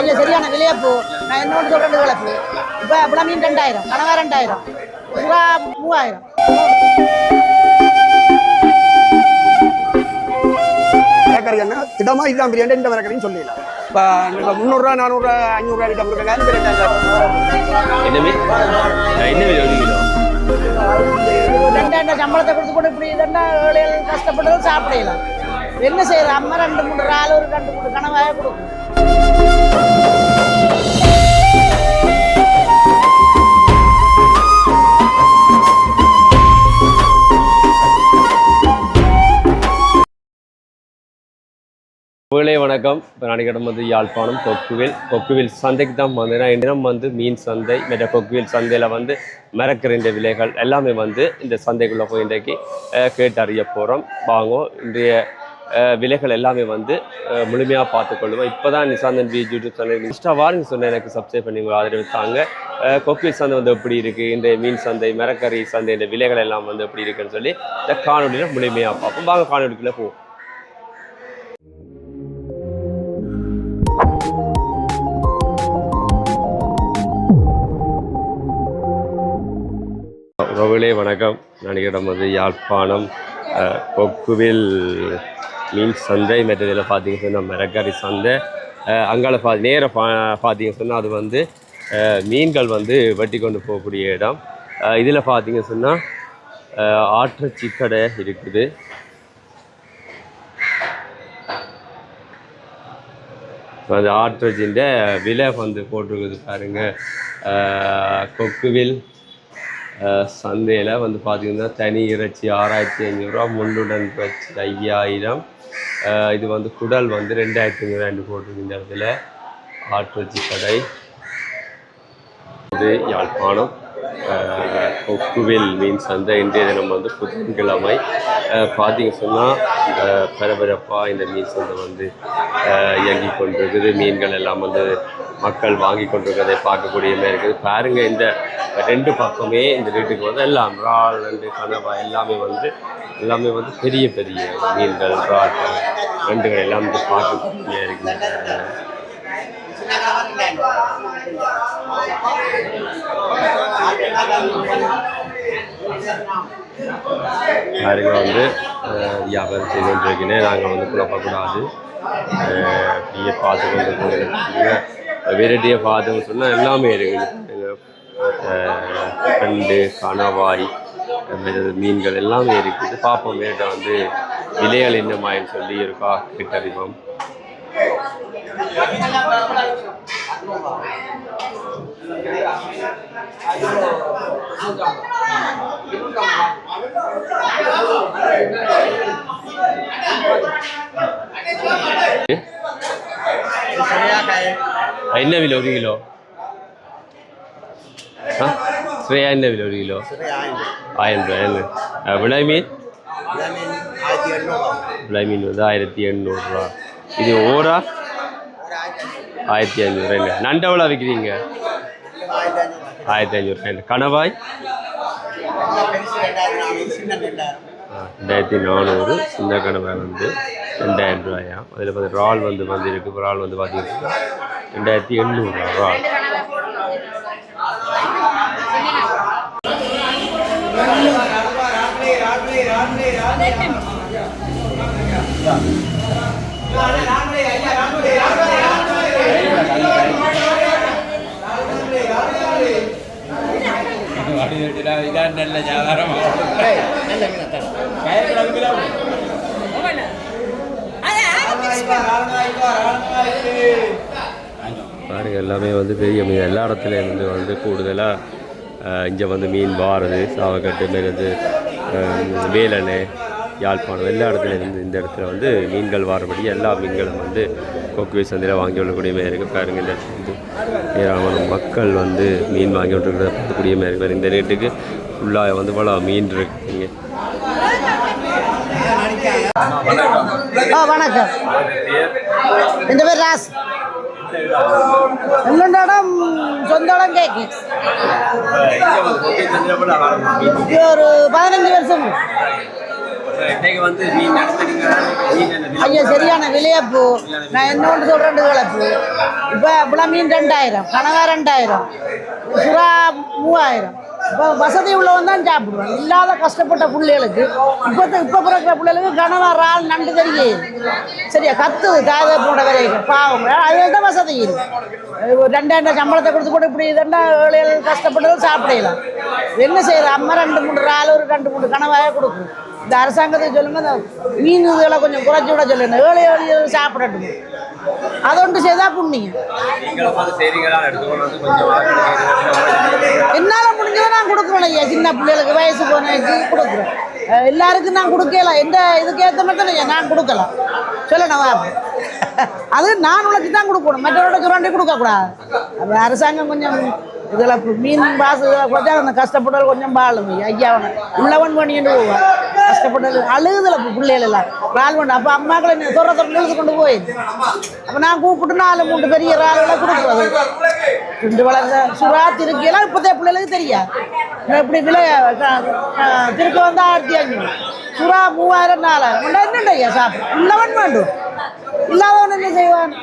விலை சரியான விலையா போ. நான் என்னோட சொல்றது கிழக்கு இப்போ அப்படிலாம் மீன் 2000 கனவா 2000 புறா 3000. மேரக்கறி என்ன திடமா இதுதான் பிரியாணி இந்த மேரக்கறின்னு சொல்லலாம். இப்போ 300 400 500 கிட்ட கொடுக்குறாங்க. என்ன விலை ஒரு கிலோ? 2000 சம்பளத்தை கொடுத்து போட்டு இப்படி இதெல்லாம் ஏழைகள் கஷ்டப்பட்டு சாப்பிடலாம். என்ன செய்யற அம்மா 2-3 ஆள் ஒரு 2-3 கனவாக கொடுக்கும். வணக்கம். இப்போ நாளைக்கிடம் வந்து யாழ்ப்பாணம் கொக்குவில் சந்தைக்கு தான் வந்தேன்னா இடம் வந்து மீன் சந்தை மற்ற கொக்குவில் சந்தையில் வந்து மரக்கறின்ற விலைகள் எல்லாமே வந்து இந்த சந்தைக்குள்ளே போய் இன்றைக்கு கேட்டு அறிய போகிறோம். வாங்கோ இன்றைய விலைகள் எல்லாமே வந்து முழுமையாக பார்த்துக்கொள்ளுவோம். இப்போ தான் நிசாந்தன் யூடியூப் சேனல் இன்ஸ்டா வாருங்க சொன்ன எனக்கு சப்ஸ்கிரைப் பண்ணி ஆதரவித்தாங்க. கொக்குவில் சந்தை வந்து எப்படி இருக்குது, இந்த மீன் சந்தை மரக்கறி சந்தை இந்த விலைகள் எல்லாம் வந்து எப்படி இருக்குன்னு சொல்லி இந்த காணொலியில் முழுமையாக பார்ப்போம். வாங்க காணொலிக்குள்ளே போவோம். உறவுகளே வணக்கம். நாளைக்கிடம் வந்து யாழ்ப்பாணம் கொக்குவில் மீன் சந்தை மற்றதில் பார்த்தீங்க சொன்னால் மரக்கறி சந்தை. அங்கால நேராக பார்த்தீங்க சொன்னால் அது வந்து மீன்கள் வந்து வெட்டி கொண்டு போகக்கூடிய இடம். இதில் பார்த்தீங்க சொன்னால் ஆற்றுச்சி கடை இருக்குது. அந்த ஆற்றுச்சின்ற விலை வந்து போட்டிருக்குது பாருங்கள். கொக்குவில் சந்தையில் வந்து பார்த்திங்கன்னா தனி இறைச்சி 6500 ரூபா, முள்ளுடன் இறைச்சி 5000. இது வந்து குடல் வந்து 2500 போட்டிருக்கு. இந்த இடத்துல ஆற்றுச்சி கடை இது யாழ்ப்பாணம் கொக்குவில் மீன் சந்தை. இன்றைய தினம் வந்து புதன்கிழமை. பார்த்திங்க சொன்னால் பரபரப்பாக இந்த மீன் சந்தை வந்து இயங்கி கொண்டிருக்குது. மீன்கள் எல்லாம் வந்து மக்கள் வாங்கி கொண்டிருக்கிறதை பார்க்கக்கூடிய மாதிரி இருக்குது. பாருங்கள், இந்த 2 பக்கமே இந்த வீட்டுக்கு வந்து எல்லாம் இறால் கனவா எல்லாமே வந்து பெரிய பெரிய மீன்கள் இறால் நண்டுகள் எல்லாம் வந்து பார்க்கக்கூடிய இருக்குது. பாருங்க வந்து வியாபாரம் செய்து கொண்டிருக்கிறேன். நாங்கள் வந்து குழப்பக்கூடாது, அப்படியே பார்த்து கொண்டு வெரைட்டியாக பார்த்துன்னு சொன்னால் எல்லாமே இருக்குது. நண்டு கணவாய் மீன்கள் எல்லாமே இருக்குது. பார்ப்போம் மேட்ட வந்து விலைகள் என்னமாயின்னு சொல்லி இருக்கா கிட்டறிவோம். என்ன விலை 1 கிலோ? ஸ்ரேயா என்ன விலை 1 கிலோ? 1000 ரூபாய். விலை மீன் வந்து 1800 ரூபா. இது ஓரா 1500. நண்டு எவ்வளோ விற்கிறீங்க? 1500. கணவாய் 2400. சின்ன கணவாய் வந்து 2000 ரூபாயா. அதில் பார்த்து இறால் வந்து இருக்குது. இறால் வந்து பார்த்தீங்கன்னா 2800 ரூபா. நல்ல வியாபாரம். பாருங்க, எல்லாமே வந்து பெரிய மீன் எல்லா இடத்துல இருந்து வந்து கூடுதலாக இங்கே வந்து மீன் வாரது சாவக்கட்டு மேலது வேலனை யாழ்ப்பாணம் எல்லா இடத்துல இருந்து இந்த இடத்துல வந்து மீன்கள் வாரபடி எல்லா மீன்களும் வந்து கொக்குவில் சந்தையில் வாங்கி கொள்ளக்கூடிய மாதிரி இருக்குது. பாருங்கள், இந்த இடத்துல வந்து ஏராளமான மக்கள் வந்து மீன் வாங்கி கொண்டிருக்கிறத பார்க்கக்கூடிய மாதிரி இருக்குது. இந்த ரேட்டுக்கு ஃபுல்லாக வந்து பல மீன் இருக்குங்க. வணக்கம். இந்த பேர் ராஸ். என்னோட இடம் சொந்த இடம் கேக்கு. ஒரு 15 வருஷம். இன்னைக்கு வந்து மீன் நடத்துறீங்களா? மீன் என்ன ஐயா சரியான விலையப்பு. நான் என்ன ஒன்று சொல்கிறேன் கிளப்பு. இப்போ இப்போலாம் மீன் 2000, கனவா 2000, சுறா 3000. இப்போ வசதி உள்ளவன் தான் சாப்பிடுவான். இல்லாத கஷ்டப்பட்ட பிள்ளைகளுக்கு இப்போ பிறக்கிற பிள்ளைகளுக்கு கனவா இறால் நண்டு தெரியுது. சரியா கத்துது தாதை போட வரைக்கும் பாவம். அது தான் வசதி இருக்குது. 2000 சம்பளத்தை கொடுத்து கூட இப்படி இதெண்டா ஏழைகள் கஷ்டப்பட்டதும் சாப்பிடலாம். என்ன செய்யற அம்மா 2-3 இறால் ஒரு 2-3 கனவாயே கொடுக்கும். இந்த அரசாங்கத்துக்கு சொல்லுங்க, இந்த மீன் இதுகளை கொஞ்சம் குறைச்சி விட சொல்லுங்க. ஏழை ஏழை சாப்பிடட்டும். அதொன்று செய்தா புண்ணியம். என்னால் முடிஞ்சதை நான் கொடுக்குறேன் ஐயா. சின்ன பிள்ளைகளுக்கு வயசு போனதுக்கு கொடுக்குறேன். எல்லாருக்கும் நான் கொடுக்கல. எந்த இதுக்கு ஏற்ற மட்டும் ஐயா நான் கொடுக்கலாம். சொல்லணும் வா. அது நான் உழைச்சி தான் கொடுக்கணும். மற்றவரோட சுரண்டி கொடுக்கக்கூடாது. அது அரசாங்கம் கொஞ்சம் இதில் மீன் பாசு கொஞ்சம் அந்த கஷ்டப்பட்டது கொஞ்சம் பாழும் ஐயா. உள்ளவன் பண்ணிட்டு போவான். கஷ்டப்பட்டது அழுகுதில்ல இப்போ பிள்ளைகள் எல்லாம் இறால் பண்ண. அப்போ அம்மாக்களை தொற இழுத்து கொண்டு போயிடுது. அப்போ நான் கூப்பிட்டு 4-3 பெரிய இறால்களை கொடுக்குறது. 2 வளர்ந்த சுறா திருக்கியெல்லாம் இப்போதே பிள்ளைகளுக்கு தெரியாது. இப்படி விலை திருக்க வந்து 1500, சுறா 3000, 4000 என்னண்டு ஐயா சாப்பிடும். உள்ளவன் வேண்டும். இல்லாதவன் என்ன செய்வான்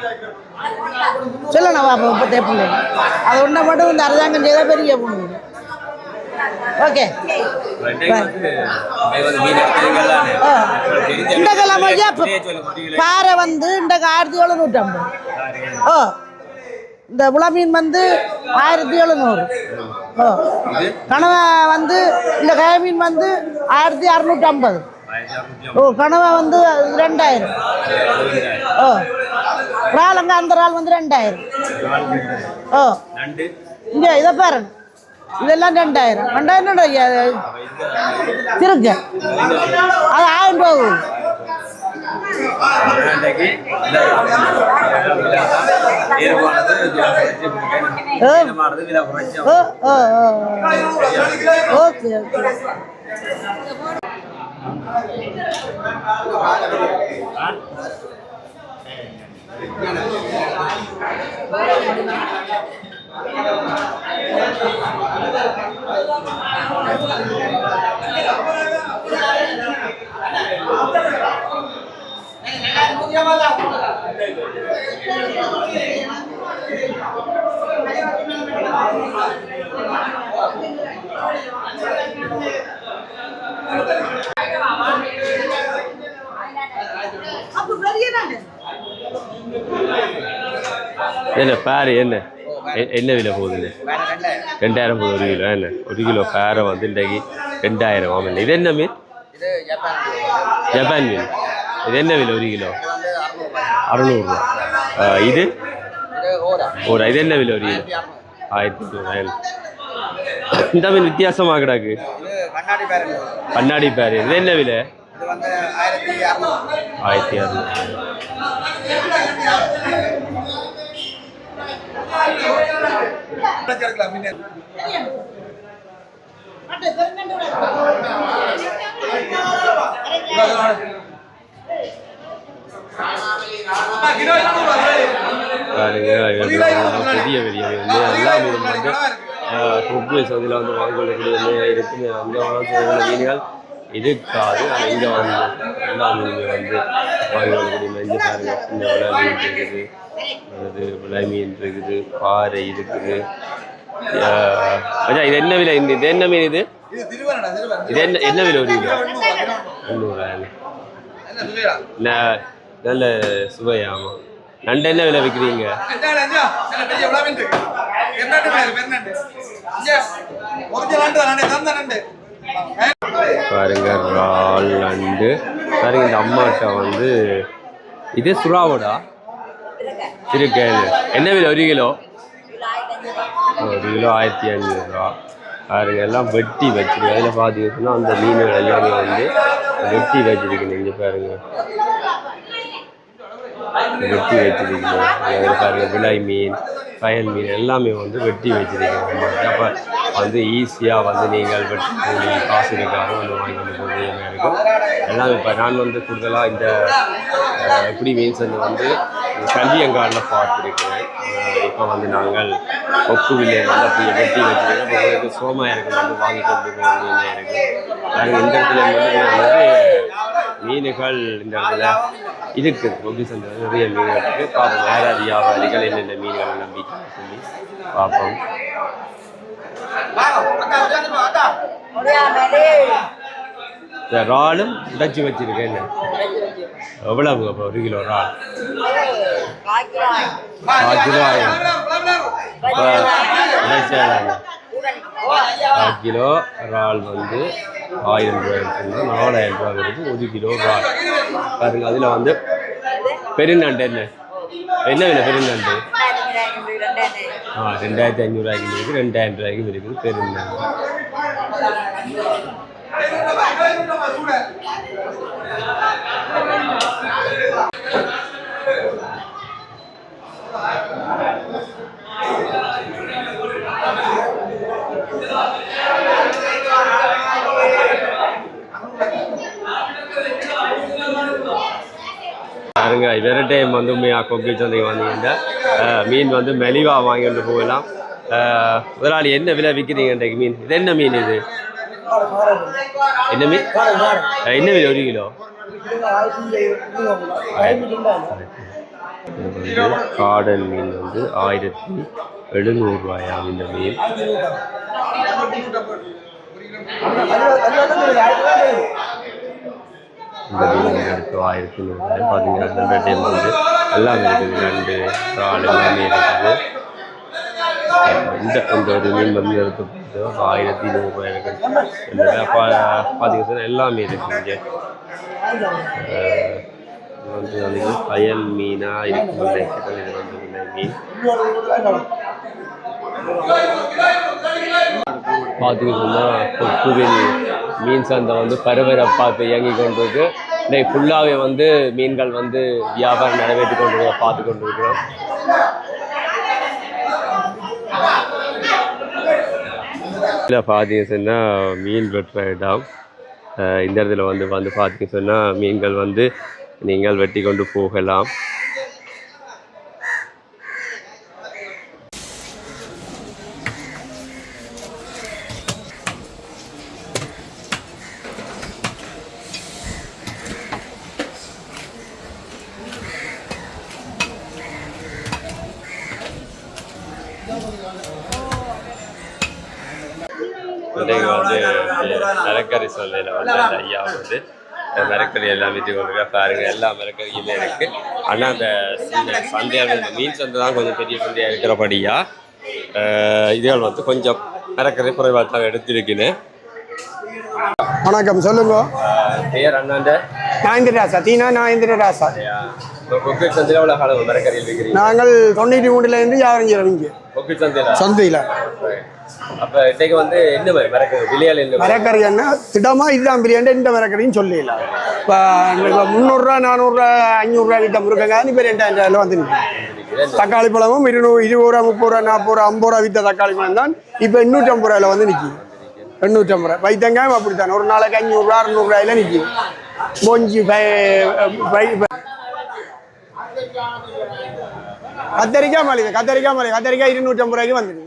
சொல்லணும் பாப்பா. இப்போதே பிள்ளைங்க அது ஒன்றை மட்டும் இந்த அரசாங்கம் செய்தால் பெரிய பொண்ணு. ஓகே இந்த கிழமை பாறை வந்து இந்த 1750. ஓ இந்த உள மீன் வந்து 1700. ஓ கனவா வந்து இந்த கய மீன் வந்து 1650. ஓ கனவா வந்து 2000. ஓ இறால் அங்கே அந்த இறால் வந்து 2000. ஓ இங்கே இதை பாருங்க இதெல்லாம் 2000. 2000 திருக்கு அது 1000 ரூபா. ஓகே ஓகே என்ன பாரு என்ன என்ன விலை போகுது? 2000 போகுது 1 கிலோ. என்ன 1 கிலோ பாறை வந்து இன்றைக்கு 2000. ஆமாம். இது என்ன மீன்? ஜப்பான் மீன். இது என்ன விலை 1 கிலோ? 600 ரூபா. இது ஓரா. இது என்ன விலை 1 கிலோ? 1200. இந்த மீன் வித்தியாசமாக கிடாக்கு. கண்ணாடி பாரு. இது என்ன விலை? 1600. பெரிய பெரிய வந்து எல்லா மீனும் வந்து கொக்கு சதியில் வந்து வாங்கக்கூடிய இருக்குமே. அங்கே வாங்கக்கூடிய மீன்கள் இருக்காது. ஆனால் இங்கே வந்து எல்லா மீனுமே வந்து வாங்கக்கூடிய மெஞ்சு பாருங்க. இந்த விலை மீன் இருக்குது, அது விலை மீன் இருக்குது, பாறை இருக்குது. இது என்ன விலை? இது என்ன மீன்? இது இது என்ன விலை? 1 கிலோ 300. நல்ல சுவையாமா. நண்டு என்ன விலை விற்கிறீங்க? பாருங்க இறால் நண்டு பாருங்க. இந்த அம்மாட்ட வந்து இது சுறாவோடா இருக்கேன். என்ன விலை 1 கிலோ? 1 கிலோ 1500 ரூபா. பாருங்க எல்லாம் வெட்டி வச்சிருக்கு. அதில் பார்த்தீங்கன்னா அந்த மீன்கள் எல்லாமே வந்து வெட்டி வச்சிருக்கணும். இங்கே பாருங்க வெட்டி வச்சிருக்கணும். அதில் பாருங்க விலை மீன், கயல் மீன் எல்லாமே வந்து வெட்டி வச்சிருக்கணும். அப்போ வந்து ஈஸியாக வந்து நீங்கள் வெட்டி கூலி காசு இருக்காக வந்து வாங்கி கொண்டு போகிறதுமே இருக்கும் எல்லாமே. இப்போ நான் வந்து கூடுதலாக இந்த எப்படி மீன்ஸ் வந்து கல்வியங்காடில் பார்த்துருக்கேன். இப்போ வந்து நாங்கள் கொக்குவில்லை நல்லா வெட்டி வச்சுருக்கோம். இப்போ சோமாயிருக்கு வந்து வாங்கி கொண்டு போக இருக்குது. நாங்கள் இந்த இடத்துல வந்து மீன்கள் இந்த இடத்துல இருக்குது. கொக்கு சந்தை நிறைய மீன்கள் இருக்குது. பார்ப்போம் வேற வியாபாரிகள் என்னென்ன மீன்கள் நம்பிக்கை சொல்லி பார்ப்போம். இந்த இறாலும் உடைச்சி வச்சிருக்கேன். எவ்வளவு அப்போ 1 கிலோ இறால்? 4 கிலோ ஆகும். 4 கிலோ இறால் வந்து 1000 ரூபாய், 4000 ரூபாய் வருது 1 கிலோ இறால். பாருங்க அதில் வந்து பெருநண்டு என்ன விலை பெருநண்டு? 2500 ரூபாய்க்கு இருக்குது, 2000 ரூபாய்க்கும் இருக்குது பெருநண்டு. பாருங்க வேற டைம் வந்து உண்மையாக கொக்கு சந்தைக்கு வந்தீங்கன்னா மீன் வந்து மெலிவாக வாங்கிட்டு போகலாம். முதலாளி என்ன விலை விற்கிறீங்க இன்றைக்கு மீன்? இது என்ன மீன் இது? என்ன மீன்? என்ன விலை 1 கிலோ? காடல் மீன் வந்து 1700 ரூபாயாம் இந்த மீன். இந்த மீன் எடுத்து 1100 ரூபாய். பார்த்தீங்கன்னா ரெண்டு டைம் வந்து எல்லாமே இருக்குது, நண்டு இறால் எல்லாமே இருக்குது. இந்த ஒரு மீன் வந்து எடுத்து 1100 ரூபாய் இருக்குது. பார்த்தீங்கன்னா எல்லாமே இருக்குது. இங்கே வந்து அயல் மீனாக இருக்குது. இது வந்து மீன் பார்த்தீங்கன்னா கொக்குவில் மீன் சந்தை வந்து பரபரப்பாக இயங்கி கொண்டிருக்கு. இன்னைக்கு ஃபுல்லாகவே வந்து மீன்கள் வந்து வியாபாரம் நிறைவேற்றி கொண்டு பார்த்து கொண்டிருக்கிறோம். இல்லை பார்த்தீங்க சொன்னால் மீன் வெட்டுற இடம். இந்த இடத்துல வந்து பார்த்தீங்க சொன்னால் மீன்கள் வந்து நீங்கள் வெட்டி கொண்டு போகலாம். இன்றைக்கு வந்து மரக்கறி சந்தையில் வந்து அந்த ஐயா வந்து மரக்கறி எல்லாம் விற்று கொண்டு பாருங்க. எல்லா மரக்கறியுமே இருக்கு. ஆனால் அந்த சந்தையாக மீன் சந்தை தான் கொஞ்சம் பெரிய சந்தையாக இருக்கிறபடியா இதுகள் வந்து கொஞ்சம் மரக்கறி குறைவாக தான் எடுத்திருக்குன்னு. வணக்கம், சொல்லுங்க. பெயர் அண்ணாண்ட நாயந்திரராசா, தீனா நாயந்திரராசா. கொக்கு சந்தையில் எவ்வளோ காலம் மரக்கறியில் விற்கிறீங்க? நாங்கள் 93 வியாபாரம் கொக்கு சந்தையில் சந்தையில். அப்போ இன்றைக்கு வந்து என்ன மரக்கறி விலையால் என்ன மரக்கறி என்ன திடமாக இதுதான் பிரியாண்டி இந்த மரக்கறின்னு சொல்லலாம். இப்போ 300 ரூபா 400 ரூபா 500 ரூபா கிட்ட முருக்கங்க இப்போ 2000 ரூபாயில் வந்து நிற்கும். தக்காளி பழமும் 20 ரூபா 30 ரூபா 40 ரூபா 50 ரூபா விற்ற தக்காளி பழம் தான் இப்போ 850 ரூபாயில் வந்து நிற்கும். 850 ரூபா. வைத்தங்காயம் அப்படித்தான் ஒரு நாளைக்கு 500 ரூபா 600 ரூபாயில் நிற்கும். மொஞ்சி கத்தரிக்காய் மலிவு கத்தரிக்காய் 250 ரூபாய்க்கு வந்துருக்கு.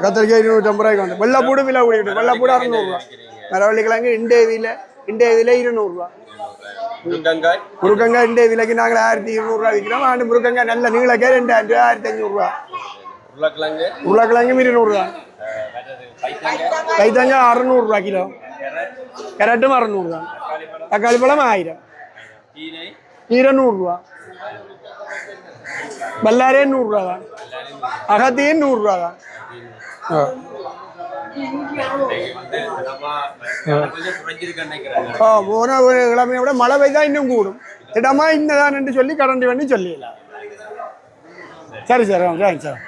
கத்தரிக்காய் 250 ரூபாய்க்கு வந்து வெள்ளைப்பூடு விலை கூடிட்டு வெள்ளைப்பூடு 600 ரூபா. மரவள்ளிக்கிழங்கு இண்டேவியில் 200 ரூபா. முருக்கங்காய் இண்டே விலைக்கு நாங்கள் 1200 ரூபா விற்கிறோம். ஆண்டு முருக்கங்காய் நல்ல நீளக்காய் 2000 ரூபா 1500 ரூபா. உருளைக்கிழங்கு 200 ரூபா. கைத்தங்காய் 600 ரூபா கிலோ. கேரட்டும் 600 தான். தக்காளி பழம் 1000. கீரை 100 ரூபா. பல்லாரே 100 ரூபா தான். அகத்தியும் 100 ரூபா தான். போன கிழமையை விட மழை பெய்தா இன்னும் கூடும். திடமா இன்னதான் சொல்லி கரண்டி பண்ணி சொல்லிடலாம். சரி சார், சார்.